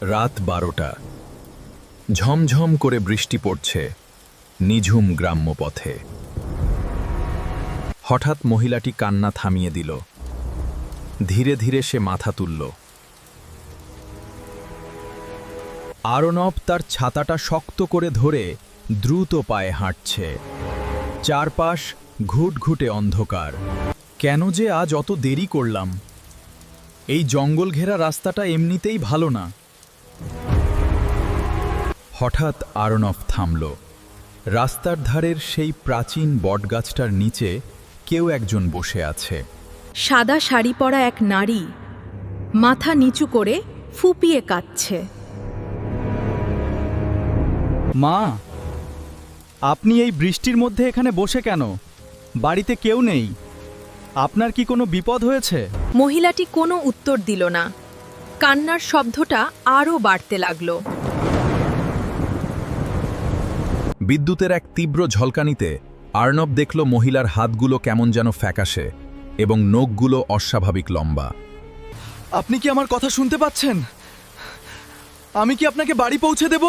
রাত 12টা। ঝমঝম করে বৃষ্টি পড়ছে নিঝুম গ্রাম্য পথে। হঠাৎ মহিলাটি কান্না থামিয়ে দিল। ধীরে ধীরে সে মাথা তুলল। আরনব তার ছাতাটা শক্ত করে ধরে দ্রুত পায়ে হাঁটছে। চারপাশ ঘুটঘুটে অন্ধকার। কেন যে আজ অত দেরি করলাম? এই জঙ্গল ঘেরা রাস্তাটা এমনিতেই ভালো না। হঠাৎ আরনব থামল। রাস্তার ধারের সেই প্রাচীন বটগাছটার নিচে কেউ একজন বসে আছে। সাদা শাড়ি পরা এক নারী মাথা নিচু করে ফুপিয়ে কাঁদছে। মা, আপনি এই বৃষ্টির মধ্যে এখানে বসে কেন? বাড়িতে কেউ নেই। আপনার কি কোনো বিপদ হয়েছে? মহিলাটি কোনো উত্তর দিল না। কান্নার শব্দটা আরও বাড়তে লাগল। বিদ্যুতের এক তীব্র ঝলকানিতে আর্নব দেখল মহিলার হাতগুলো কেমন যেন ফ্যাকাশে এবং নখগুলো অস্বাভাবিক লম্বা। আপনি কি আমার কথা শুনতে পাচ্ছেন? আমি কি আপনাকে বাড়ি পৌঁছে দেব?